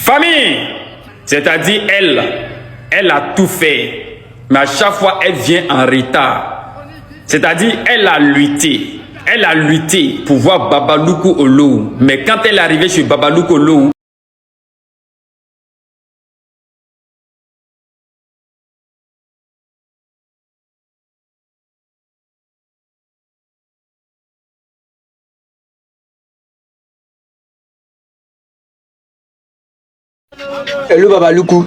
Famille, c'est-à-dire elle a tout fait, mais à chaque fois elle vient en retard. C'est-à-dire elle a lutté pour voir Babaloukou Olou, mais quand elle est arrivée chez Babaloukou Olou, Hello Babaloukou.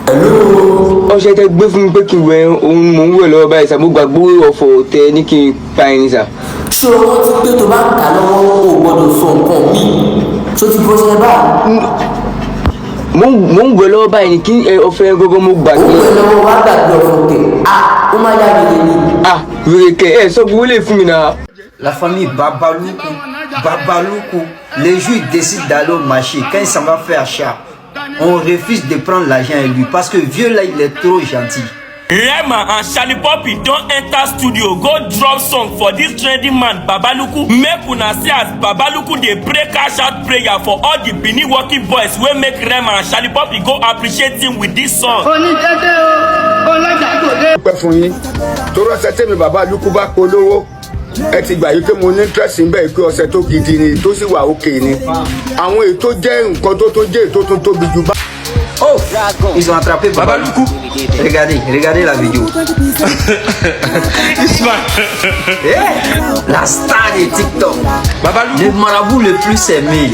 Hello. Oh, j'étais gbé fún mi pé kí n wẹ̀ ohun mò ń wẹ̀ lọ́wọ́ báyìí sá mo gbàgbé ọ̀fọ̀ tẹ ní kí n pa ẹni sá. Ṣé o rántí pé tó bá ń kà lọ́wọ́ o gbọ́dọ̀ sọ nǹkan míì? Ṣé o ti bọ́ sí ẹ báyìí? Mo ń wẹ̀ lọ́wọ́ báyìí ní kí ọ̀fẹ́ gbogbo mo gbàgbé. Ó wẹ̀ lọ́wọ́ wá gbàgbé ọ̀fọ̀ tẹ̀. Ó máa yá wèrè ni. Wèrè kẹ̀ sọ gbogbo lè fún mi náà. La famille Babaloukou, les jours ils décident d'aller au marché. Quand il s'en va faire achat, on refuse de prendre l'argent à lui parce que vieux là il est trop gentil. Rema and Shalipopi don enter studio go drop song for this trending man Babaloukou. Make una see as Babaloukou dey pray cash out prayer for all the Benin working boys wey make Rema and Shalipopi go appreciate him with this song. Onídẹ́dẹ́ o, ọlọ́jà kò dé. Pẹ́ fún yín, torí ọ̀sẹ̀ tẹ́mi Babaloukou bá polówó. Ẹ ti gbà yí pé mo ní interest ń bẹ́ẹ̀ pé ọ̀sẹ̀ tó gidi ni tó sì wà òkè ni. Àwọn ètò jẹ́ nǹkan tó jẹ́ ètò tó tóbi jù bá. Oh, ils ont attrapé Babaloukou. Regardez la vidéo. La star de TikTok. Babaloukou. Le marabout le plus aimé.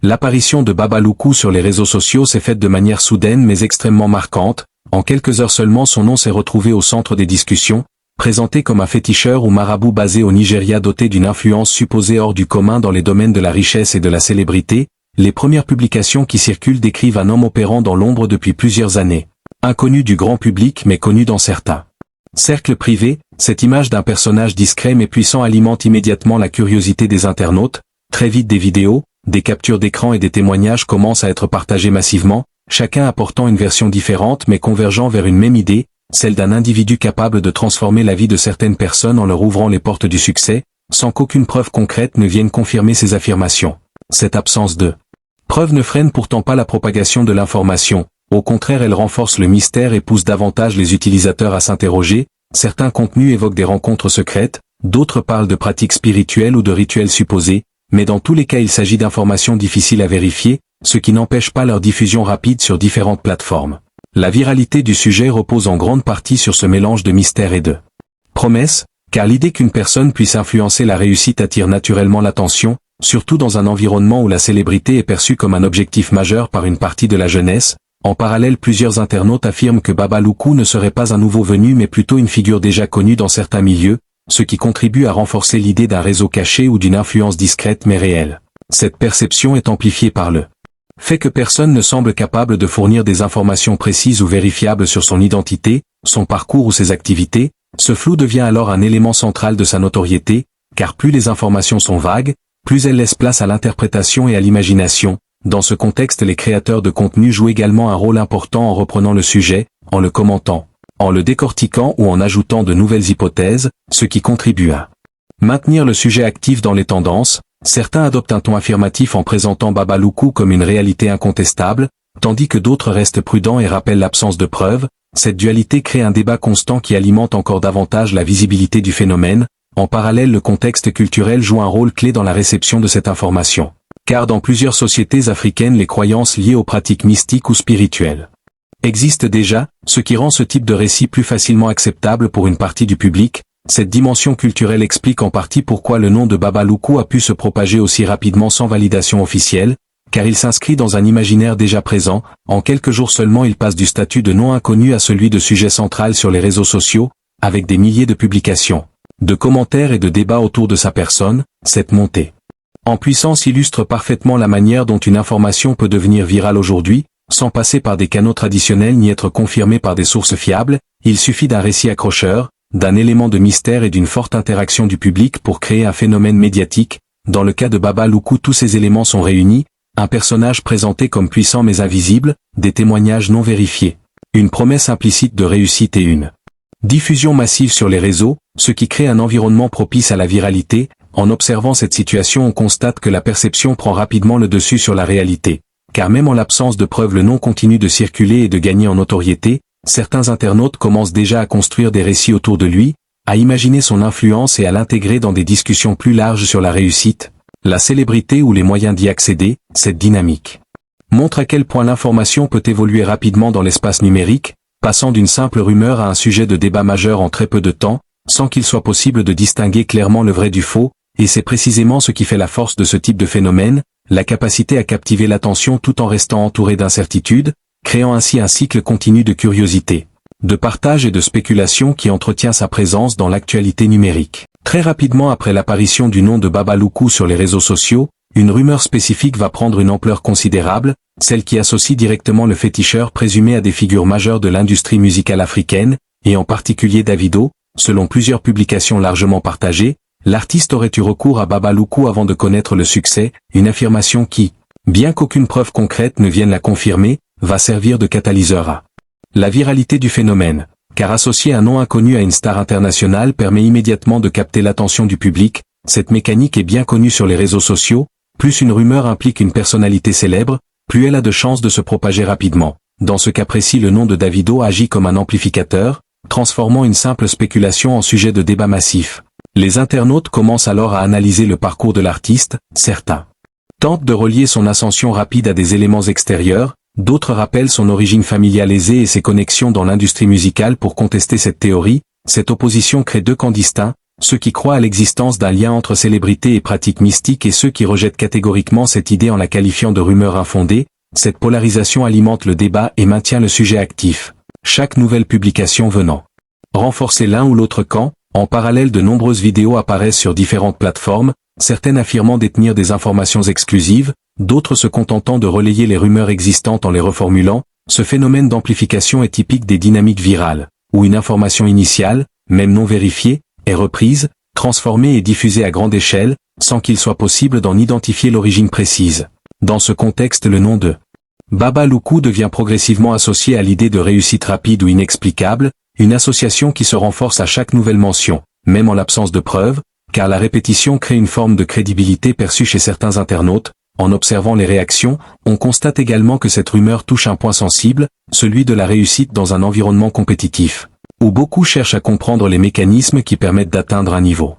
L'apparition de Babaloukou sur les réseaux sociaux s'est faite de manière soudaine mais extrêmement marquante. En quelques heures seulement son nom s'est retrouvé au centre des discussions, présenté comme un féticheur ou marabout basé au Nigeria doté d'une influence supposée hors du commun dans les domaines de la richesse et de la célébrité. Les premières publications qui circulent décrivent un homme opérant dans l'ombre depuis plusieurs années. Inconnu du grand public mais connu dans certains cercles privés, cette image d'un personnage discret mais puissant alimente immédiatement la curiosité des internautes. Très vite des vidéos, des captures d'écran et des témoignages commencent à être partagés massivement, chacun apportant une version différente mais convergeant vers une même idée, celle d'un individu capable de transformer la vie de certaines personnes en leur ouvrant les portes du succès, sans qu'aucune preuve concrète ne vienne confirmer ces affirmations. Cette absence de preuve ne freine pourtant pas la propagation de l'information, au contraire elle renforce le mystère et pousse davantage les utilisateurs à s'interroger. Certains contenus évoquent des rencontres secrètes, d'autres parlent de pratiques spirituelles ou de rituels supposés, mais dans tous les cas il s'agit d'informations difficiles à vérifier, ce qui n'empêche pas leur diffusion rapide sur différentes plateformes. La viralité du sujet repose en grande partie sur ce mélange de mystère et de promesses, car l'idée qu'une personne puisse influencer la réussite attire naturellement l'attention, surtout dans un environnement où la célébrité est perçue comme un objectif majeur par une partie de la jeunesse. En parallèle, plusieurs internautes affirment que Babaloukou ne serait pas un nouveau venu mais plutôt une figure déjà connue dans certains milieux, ce qui contribue à renforcer l'idée d'un réseau caché ou d'une influence discrète mais réelle. Cette perception est amplifiée par le fait que personne ne semble capable de fournir des informations précises ou vérifiables sur son identité, son parcours ou ses activités. Ce flou devient alors un élément central de sa notoriété, car plus les informations sont vagues, plus elles laissent place à l'interprétation et à l'imagination. Dans ce contexte, les créateurs de contenu jouent également un rôle important en reprenant le sujet, en le commentant, en le décortiquant ou en ajoutant de nouvelles hypothèses, ce qui contribue à maintenir le sujet actif dans les tendances. Certains adoptent un ton affirmatif en présentant Babaloukou comme une réalité incontestable, tandis que d'autres restent prudents et rappellent l'absence de preuves. Cette dualité crée un débat constant qui alimente encore davantage la visibilité du phénomène. En parallèle, le contexte culturel joue un rôle clé dans la réception de cette information, car dans plusieurs sociétés africaines les croyances liées aux pratiques mystiques ou spirituelles existent déjà, ce qui rend ce type de récit plus facilement acceptable pour une partie du public. Cette dimension culturelle explique en partie pourquoi le nom de Babaloukou a pu se propager aussi rapidement sans validation officielle, car il s'inscrit dans un imaginaire déjà présent. En quelques jours seulement il passe du statut de nom inconnu à celui de sujet central sur les réseaux sociaux, avec des milliers de publications, de commentaires et de débats autour de sa personne. Cette montée en puissance illustre parfaitement la manière dont une information peut devenir virale aujourd'hui, sans passer par des canaux traditionnels ni être confirmée par des sources fiables. Il suffit d'un récit accrocheur, d'un élément de mystère et d'une forte interaction du public pour créer un phénomène médiatique. Dans le cas de Babaloukou, tous ces éléments sont réunis, Un personnage présenté comme puissant mais invisible, des témoignages non vérifiés. Une promesse implicite de réussite et une diffusion massive sur les réseaux, ce qui crée un environnement propice à la viralité. En observant cette situation, on constate que la perception prend rapidement le dessus sur la réalité. Car même en l'absence de preuves, le nom continue de circuler et de gagner en notoriété. Certains internautes commencent déjà à construire des récits autour de lui, à imaginer son influence et à l'intégrer dans des discussions plus larges sur la réussite, la célébrité ou les moyens d'y accéder. Cette dynamique montre à quel point l'information peut évoluer rapidement dans l'espace numérique, passant d'une simple rumeur à un sujet de débat majeur en très peu de temps, sans qu'il soit possible de distinguer clairement le vrai du faux, et c'est précisément ce qui fait la force de ce type de phénomène, la capacité à captiver l'attention tout en restant entouré d'incertitudes, créant ainsi un cycle continu de curiosité, de partage et de spéculation qui entretient sa présence dans l'actualité numérique. Très rapidement après l'apparition du nom de Baba Loukou sur les réseaux sociaux, une rumeur spécifique va prendre une ampleur considérable, celle qui associe directement le féticheur présumé à des figures majeures de l'industrie musicale africaine, et en particulier Davido. Selon plusieurs publications largement partagées, l'artiste aurait eu recours à Baba Loukou avant de connaître le succès, une affirmation qui, bien qu'aucune preuve concrète ne vienne la confirmer, va servir de catalyseur à la viralité du phénomène, car associer un nom inconnu à une star internationale permet immédiatement de capter l'attention du public. Cette mécanique est bien connue sur les réseaux sociaux. Plus une rumeur implique une personnalité célèbre, plus elle a de chances de se propager rapidement. Dans ce cas précis, le nom de Davido agit comme un amplificateur, transformant une simple spéculation en sujet de débat massif. Les internautes commencent alors à analyser le parcours de l'artiste. Certains tentent de relier son ascension rapide à des éléments extérieurs, d'autres rappellent son origine familiale aisée et ses connexions dans l'industrie musicale pour contester cette théorie. Cette opposition crée deux camps distincts, ceux qui croient à l'existence d'un lien entre célébrité et pratiques mystiques et ceux qui rejettent catégoriquement cette idée en la qualifiant de rumeur infondée. Cette polarisation alimente le débat et maintient le sujet actif, chaque nouvelle publication venant renforcer l'un ou l'autre camp. En parallèle, de nombreuses vidéos apparaissent sur différentes plateformes, certaines affirmant détenir des informations exclusives, d'autres se contentant de relayer les rumeurs existantes en les reformulant. Ce phénomène d'amplification est typique des dynamiques virales, où une information initiale, même non vérifiée, est reprise, transformée et diffusée à grande échelle, sans qu'il soit possible d'en identifier l'origine précise. Dans ce contexte, le nom de Baba Loukou devient progressivement associé à l'idée de réussite rapide ou inexplicable, une association qui se renforce à chaque nouvelle mention, même en l'absence de preuves, car la répétition crée une forme de crédibilité perçue chez certains internautes. En observant les réactions, on constate également que cette rumeur touche un point sensible, celui de la réussite dans un environnement compétitif, où beaucoup cherchent à comprendre les mécanismes qui permettent d'atteindre un niveau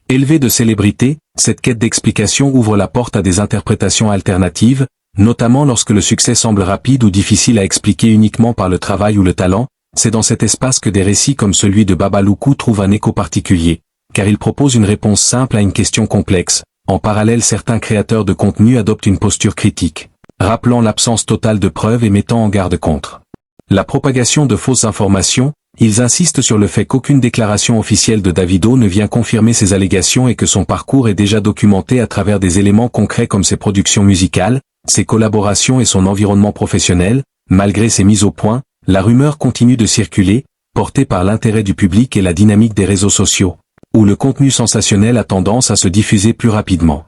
élevé de célébrité. Cette quête d'explication ouvre la porte à des interprétations alternatives, notamment lorsque le succès semble rapide ou difficile à expliquer uniquement par le travail ou le talent. C'est dans cet espace que des récits comme celui de Baba Loukou trouvent un écho particulier, car il propose une réponse simple à une question complexe. En parallèle, certains créateurs de contenu adoptent une posture critique, rappelant l'absence totale de preuves et mettant en garde contre la propagation de fausses informations. Ils insistent sur le fait qu'aucune déclaration officielle de Davido ne vient confirmer ces allégations et que son parcours est déjà documenté à travers des éléments concrets comme ses productions musicales, ses collaborations et son environnement professionnel. Malgré ces mises au point, la rumeur continue de circuler, portée par l'intérêt du public et la dynamique des réseaux sociaux, où le contenu sensationnel a tendance à se diffuser plus rapidement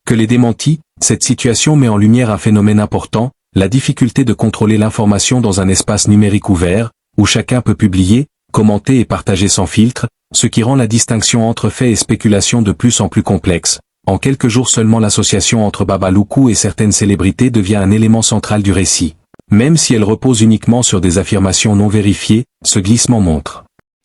que les démentis. Cette situation met en lumière un phénomène important, la difficulté de contrôler l'information dans un espace numérique ouvert, où chacun peut publier, commenter et partager sans filtre, ce qui rend la distinction entre faits et spéculation de plus en plus complexe. En quelques jours seulement, l'association entre Baba Loukou et certaines célébrités devient un élément central du récit. Même si elle repose uniquement sur des affirmations non vérifiées, ce glissement montre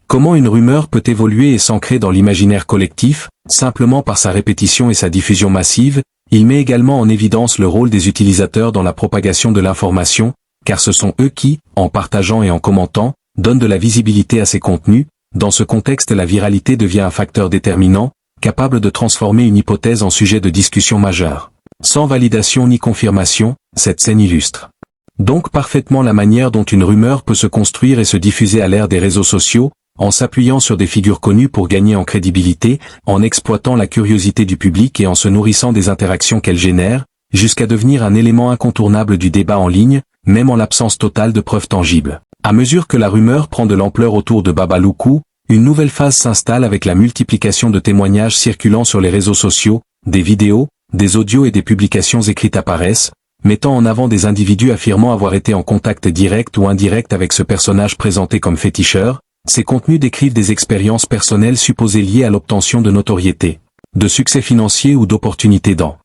comment une rumeur peut évoluer et s'ancrer dans l'imaginaire collectif, simplement par sa répétition et sa diffusion massive. Il met également en évidence le rôle des utilisateurs dans la propagation de l'information, car ce sont eux qui, en partageant et en commentant, donnent de la visibilité à ces contenus. Dans ce contexte, la viralité devient un facteur déterminant, capable de transformer une hypothèse en sujet de discussion majeure. Sans validation ni confirmation, cette scène illustre donc parfaitement la manière dont une rumeur peut se construire et se diffuser à l'ère des réseaux sociaux, en s'appuyant sur des figures connues pour gagner en crédibilité, en exploitant la curiosité du public et en se nourrissant des interactions qu'elle génère, jusqu'à devenir un élément incontournable du débat en ligne, même en l'absence totale de preuves tangibles. À mesure que la rumeur prend de l'ampleur autour de Baba Loukou, une nouvelle phase s'installe avec la multiplication de témoignages circulant sur les réseaux sociaux, des vidéos, des audios et des publications écrites apparaissent, mettant en avant des individus affirmant avoir été en contact direct ou indirect avec ce personnage présenté comme féticheur. Ces contenus décrivent des expériences personnelles supposées liées à l'obtention de notoriété, de succès financier ou d'opportunités dans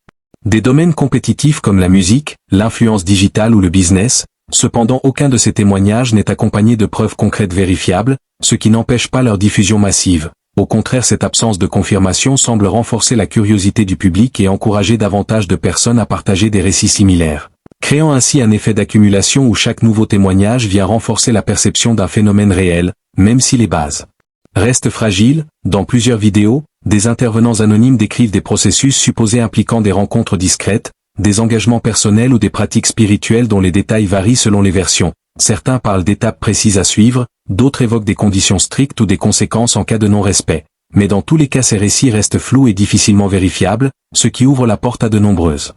des domaines compétitifs comme la musique, l'influence digitale ou le business. Cependant, aucun de ces témoignages n'est accompagné de preuves concrètes vérifiables, ce qui n'empêche pas leur diffusion massive. Au contraire, cette absence de confirmation semble renforcer la curiosité du public et encourager davantage de personnes à partager des récits similaires, créant ainsi un effet d'accumulation où chaque nouveau témoignage vient renforcer la perception d'un phénomène réel, même si les bases restent fragiles. Dans plusieurs vidéos, des intervenants anonymes décrivent des processus supposés impliquant des rencontres discrètes, des engagements personnels ou des pratiques spirituelles dont les détails varient selon les versions. Certains parlent d'étapes précises à suivre, d'autres évoquent des conditions strictes ou des conséquences en cas de non-respect. Mais dans tous les cas, ces récits restent flous et difficilement vérifiables, ce qui ouvre la porte à de nombreuses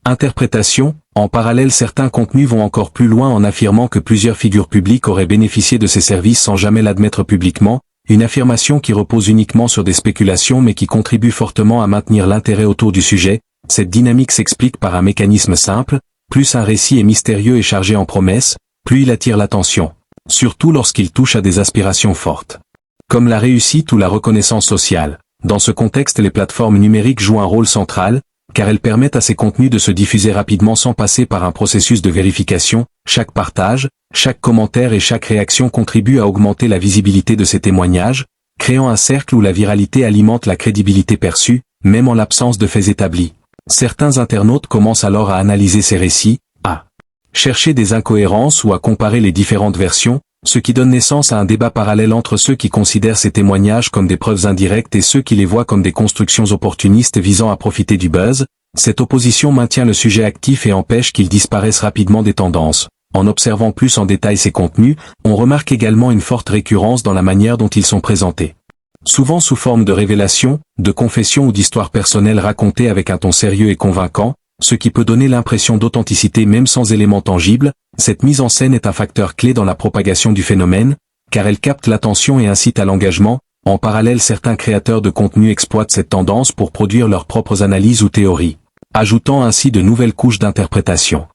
interprétations. En parallèle, certains contenus vont encore plus loin en affirmant que plusieurs figures publiques auraient bénéficié de ces services sans jamais l'admettre publiquement, une affirmation qui repose uniquement sur des spéculations mais qui contribue fortement à maintenir l'intérêt autour du sujet. Cette dynamique s'explique par un mécanisme simple: plus un récit est mystérieux et chargé en promesses, plus il attire l'attention, surtout lorsqu'il touche à des aspirations fortes, comme la réussite ou la reconnaissance sociale. Dans ce contexte, les plateformes numériques jouent un rôle central, car elles permettent à ces contenus de se diffuser rapidement sans passer par un processus de vérification. Chaque partage, chaque commentaire et chaque réaction contribue à augmenter la visibilité de ces témoignages, créant un cercle où la viralité alimente la crédibilité perçue, même en l'absence de faits établis. Certains internautes commencent alors à analyser ces récits, à chercher des incohérences ou à comparer les différentes versions, ce qui donne naissance à un débat parallèle entre ceux qui considèrent ces témoignages comme des preuves indirectes et ceux qui les voient comme des constructions opportunistes visant à profiter du buzz. Cette opposition maintient le sujet actif et empêche qu'il disparaisse rapidement des tendances. En observant plus en détail ces contenus, on remarque également une forte récurrence dans la manière dont ils sont présentés. Souvent sous forme de révélations, de confessions ou d'histoires personnelles racontées avec un ton sérieux et convaincant, ce qui peut donner l'impression d'authenticité même sans éléments tangibles. Cette mise en scène est un facteur clé dans la propagation du phénomène, car elle capte l'attention et incite à l'engagement. En parallèle, certains créateurs de contenu exploitent cette tendance pour produire leurs propres analyses ou théories, ajoutant ainsi de nouvelles couches d'interprétation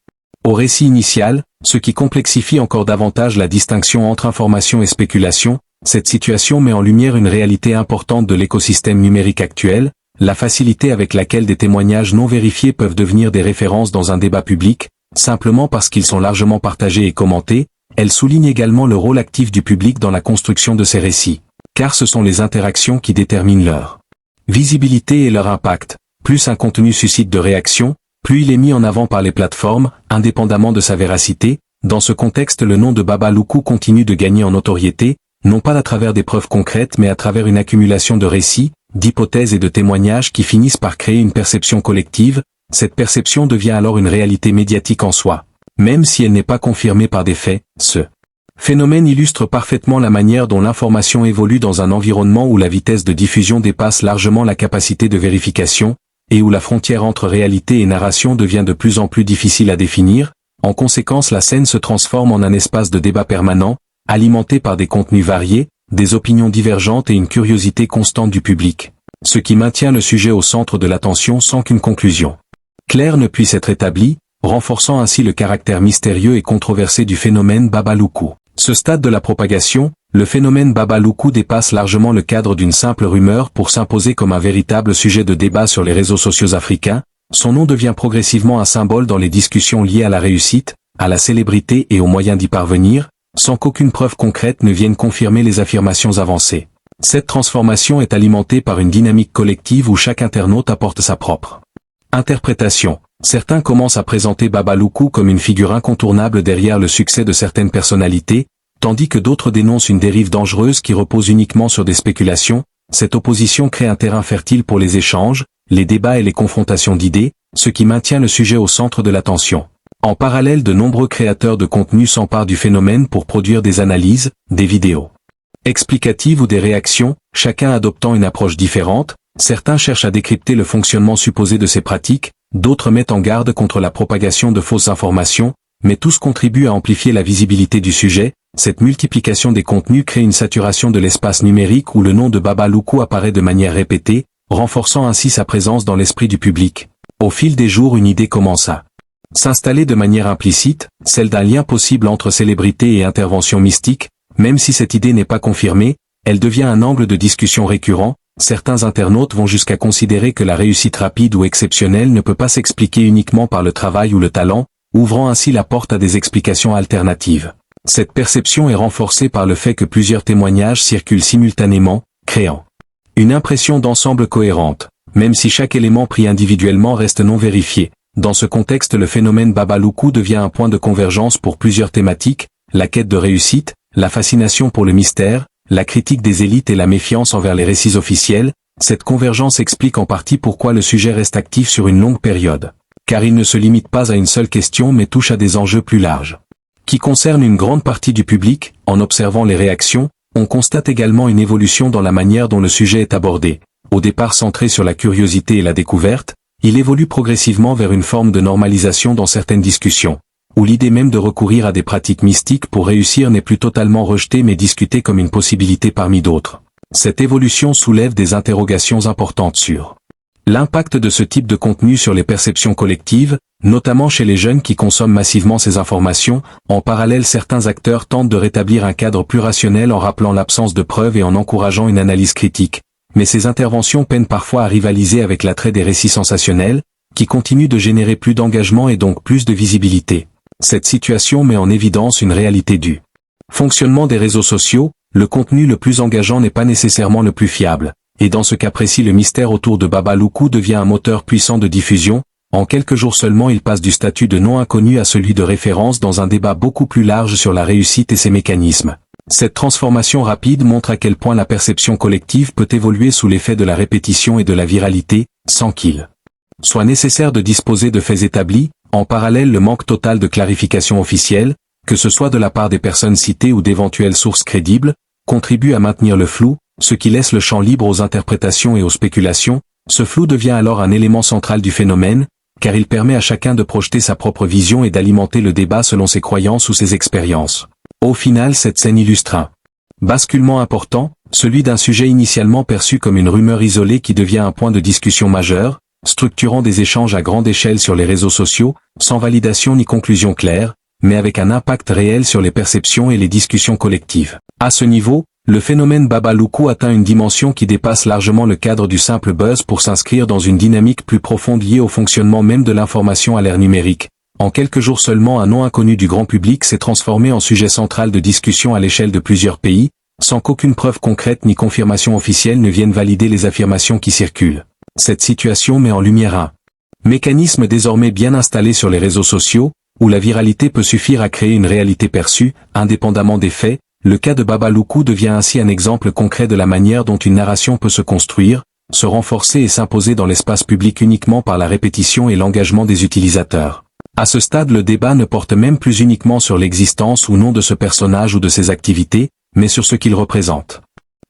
au récit initial, ce qui complexifie encore davantage la distinction entre information et spéculation. Cette situation met en lumière une réalité importante de l'écosystème numérique actuel, la facilité avec laquelle des témoignages non vérifiés peuvent devenir des références dans un débat public, simplement parce qu'ils sont largement partagés et commentés. Elle souligne également le rôle actif du public dans la construction de ces récits, car ce sont les interactions qui déterminent leur visibilité et leur impact. Plus un contenu suscite de réactions, plus il est mis en avant par les plateformes, indépendamment de sa véracité. Dans ce contexte, le nom de Baba Loukou continue de gagner en notoriété, non pas à travers des preuves concrètes mais à travers une accumulation de récits, d'hypothèses et de témoignages qui finissent par créer une perception collective. Cette perception devient alors une réalité médiatique en soi, même si elle n'est pas confirmée par des faits. Ce phénomène illustre parfaitement la manière dont l'information évolue dans un environnement où la vitesse de diffusion dépasse largement la capacité de vérification, et où la frontière entre réalité et narration devient de plus en plus difficile à définir. En conséquence, la scène se transforme en un espace de débat permanent, alimenté par des contenus variés, des opinions divergentes et une curiosité constante du public, ce qui maintient le sujet au centre de l'attention sans qu'une conclusion claire ne puisse être établie, renforçant ainsi le caractère mystérieux et controversé du phénomène Baba Loukou. Ce stade de la propagation, le phénomène Baba Loukou dépasse largement le cadre d'une simple rumeur pour s'imposer comme un véritable sujet de débat sur les réseaux sociaux africains. Son nom devient progressivement un symbole dans les discussions liées à la réussite, à la célébrité et aux moyens d'y parvenir, sans qu'aucune preuve concrète ne vienne confirmer les affirmations avancées. Cette transformation est alimentée par une dynamique collective où chaque internaute apporte sa propre interprétation. Certains commencent à présenter Baba Loukou comme une figure incontournable derrière le succès de certaines personnalités, tandis que d'autres dénoncent une dérive dangereuse qui repose uniquement sur des spéculations. Cette opposition crée un terrain fertile pour les échanges, les débats et les confrontations d'idées, ce qui maintient le sujet au centre de l'attention. En parallèle, de nombreux créateurs de contenu s'emparent du phénomène pour produire des analyses, des vidéos explicatives ou des réactions, chacun adoptant une approche différente. Certains cherchent à décrypter le fonctionnement supposé de ces pratiques, d'autres mettent en garde contre la propagation de fausses informations, mais tous contribuent à amplifier la visibilité du sujet. Cette multiplication des contenus crée une saturation de l'espace numérique où le nom de Baba Loukou apparaît de manière répétée, renforçant ainsi sa présence dans l'esprit du public. Au fil des jours, une idée commence à S'installer de manière implicite, celle d'un lien possible entre célébrité et intervention mystique, même si cette idée n'est pas confirmée, elle devient un angle de discussion récurrent. Certains internautes vont jusqu'à considérer que la réussite rapide ou exceptionnelle ne peut pas s'expliquer uniquement par le travail ou le talent, ouvrant ainsi la porte à des explications alternatives. Cette perception est renforcée par le fait que plusieurs témoignages circulent simultanément, créant une impression d'ensemble cohérente, même si chaque élément pris individuellement reste non vérifié. Dans ce contexte, le phénomène Babaloukou devient un point de convergence pour plusieurs thématiques, la quête de réussite, la fascination pour le mystère, la critique des élites et la méfiance envers les récits officiels. Cette convergence explique en partie pourquoi le sujet reste actif sur une longue période. Car il ne se limite pas à une seule question mais touche à des enjeux plus larges, qui concernent une grande partie du public. En observant les réactions, on constate également une évolution dans la manière dont le sujet est abordé. Au départ centré sur la curiosité et la découverte, il évolue progressivement vers une forme de normalisation dans certaines discussions, où l'idée même de recourir à des pratiques mystiques pour réussir n'est plus totalement rejetée mais discutée comme une possibilité parmi d'autres. Cette évolution soulève des interrogations importantes sur l'impact de ce type de contenu sur les perceptions collectives, notamment chez les jeunes qui consomment massivement ces informations. En parallèle, certains acteurs tentent de rétablir un cadre plus rationnel en rappelant l'absence de preuves et en encourageant une analyse critique. Mais ces interventions peinent parfois à rivaliser avec l'attrait des récits sensationnels, qui continuent de générer plus d'engagement et donc plus de visibilité. Cette situation met en évidence une réalité du fonctionnement des réseaux sociaux. Le contenu le plus engageant n'est pas nécessairement le plus fiable, et dans ce cas précis le mystère autour de Babaloukou devient un moteur puissant de diffusion. En quelques jours seulement il passe du statut de non inconnu à celui de référence dans un débat beaucoup plus large sur la réussite et ses mécanismes. Cette transformation rapide montre à quel point la perception collective peut évoluer sous l'effet de la répétition et de la viralité, sans qu'il soit nécessaire de disposer de faits établis. En parallèle, le manque total de clarification officielle, que ce soit de la part des personnes citées ou d'éventuelles sources crédibles, contribue à maintenir le flou, ce qui laisse le champ libre aux interprétations et aux spéculations. Ce flou devient alors un élément central du phénomène, car il permet à chacun de projeter sa propre vision et d'alimenter le débat selon ses croyances ou ses expériences. Au final, cette scène illustre un basculement important, celui d'un sujet initialement perçu comme une rumeur isolée qui devient un point de discussion majeur, structurant des échanges à grande échelle sur les réseaux sociaux, sans validation ni conclusion claire, mais avec un impact réel sur les perceptions et les discussions collectives. À ce niveau, le phénomène Babaloukou atteint une dimension qui dépasse largement le cadre du simple buzz pour s'inscrire dans une dynamique plus profonde liée au fonctionnement même de l'information à l'ère numérique. En quelques jours seulement, un nom inconnu du grand public s'est transformé en sujet central de discussion à l'échelle de plusieurs pays, sans qu'aucune preuve concrète ni confirmation officielle ne vienne valider les affirmations qui circulent. Cette situation met en lumière un mécanisme désormais bien installé sur les réseaux sociaux, où la viralité peut suffire à créer une réalité perçue, indépendamment des faits. Le cas de Babaloukou devient ainsi un exemple concret de la manière dont une narration peut se construire, se renforcer et s'imposer dans l'espace public uniquement par la répétition et l'engagement des utilisateurs. À ce stade, le débat ne porte même plus uniquement sur l'existence ou non de ce personnage ou de ses activités, mais sur ce qu'il représente.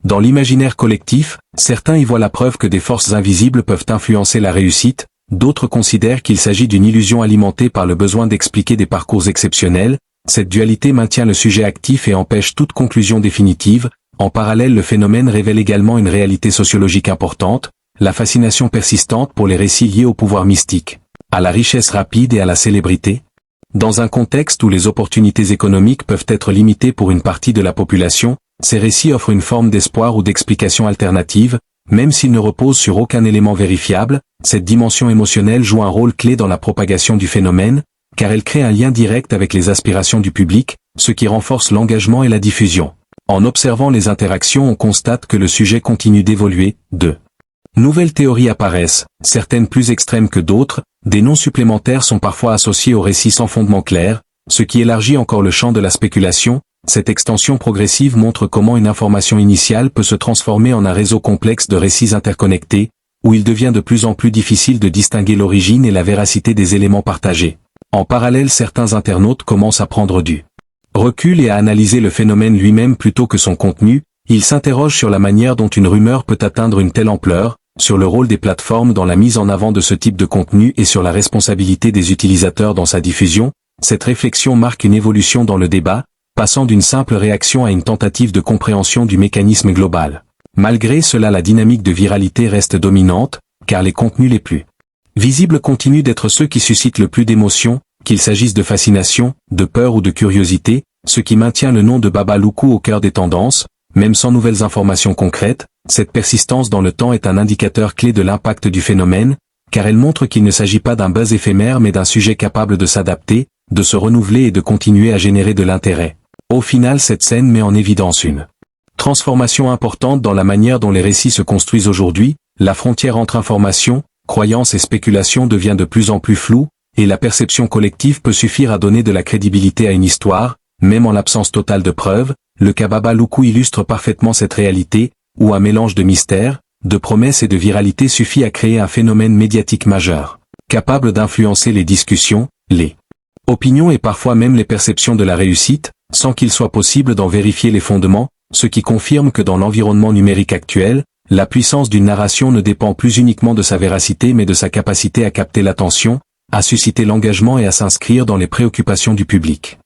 Dans l'imaginaire collectif, certains y voient la preuve que des forces invisibles peuvent influencer la réussite, d'autres considèrent qu'il s'agit d'une illusion alimentée par le besoin d'expliquer des parcours exceptionnels. Cette dualité maintient le sujet actif et empêche toute conclusion définitive. En parallèle, le phénomène révèle également une réalité sociologique importante, la fascination persistante pour les récits liés au pouvoir mystique, à la richesse rapide et à la célébrité. Dans un contexte où les opportunités économiques peuvent être limitées pour une partie de la population, ces récits offrent une forme d'espoir ou d'explication alternative, même s'ils ne reposent sur aucun élément vérifiable. Cette dimension émotionnelle joue un rôle clé dans la propagation du phénomène, car elle crée un lien direct avec les aspirations du public, ce qui renforce l'engagement et la diffusion. En observant les interactions, on constate que le sujet continue d'évoluer. De nouvelles théories apparaissent, certaines plus extrêmes que d'autres. Des noms supplémentaires sont parfois associés aux récits sans fondement clair, ce qui élargit encore le champ de la spéculation. Cette extension progressive montre comment une information initiale peut se transformer en un réseau complexe de récits interconnectés, où il devient de plus en plus difficile de distinguer l'origine et la véracité des éléments partagés. En parallèle, certains internautes commencent à prendre du recul et à analyser le phénomène lui-même plutôt que son contenu. Ils s'interrogent sur la manière dont une rumeur peut atteindre une telle ampleur, sur le rôle des plateformes dans la mise en avant de ce type de contenu et sur la responsabilité des utilisateurs dans sa diffusion. Cette réflexion marque une évolution dans le débat, passant d'une simple réaction à une tentative de compréhension du mécanisme global. Malgré cela, la dynamique de viralité reste dominante, car les contenus les plus visibles continuent d'être ceux qui suscitent le plus d'émotions. qu'il s'agisse de fascination, de peur ou de curiosité, ce qui maintient le nom de Baba Loukou au cœur des tendances, même sans nouvelles informations concrètes. Cette persistance dans le temps est un indicateur clé de l'impact du phénomène, car elle montre qu'il ne s'agit pas d'un buzz éphémère mais d'un sujet capable de s'adapter, de se renouveler et de continuer à générer de l'intérêt. Au final, cette scène met en évidence une transformation importante dans la manière dont les récits se construisent aujourd'hui. La frontière entre information, croyance et spéculation devient de plus en plus floue, et la perception collective peut suffire à donner de la crédibilité à une histoire, même en l'absence totale de preuves. Le cas Baba Loukou illustre parfaitement cette réalité, où un mélange de mystère, de promesses et de viralité suffit à créer un phénomène médiatique majeur, capable d'influencer les discussions, les opinions et parfois même les perceptions de la réussite, sans qu'il soit possible d'en vérifier les fondements, ce qui confirme que dans l'environnement numérique actuel, la puissance d'une narration ne dépend plus uniquement de sa véracité mais de sa capacité à capter l'attention, à susciter l'engagement et à s'inscrire dans les préoccupations du public.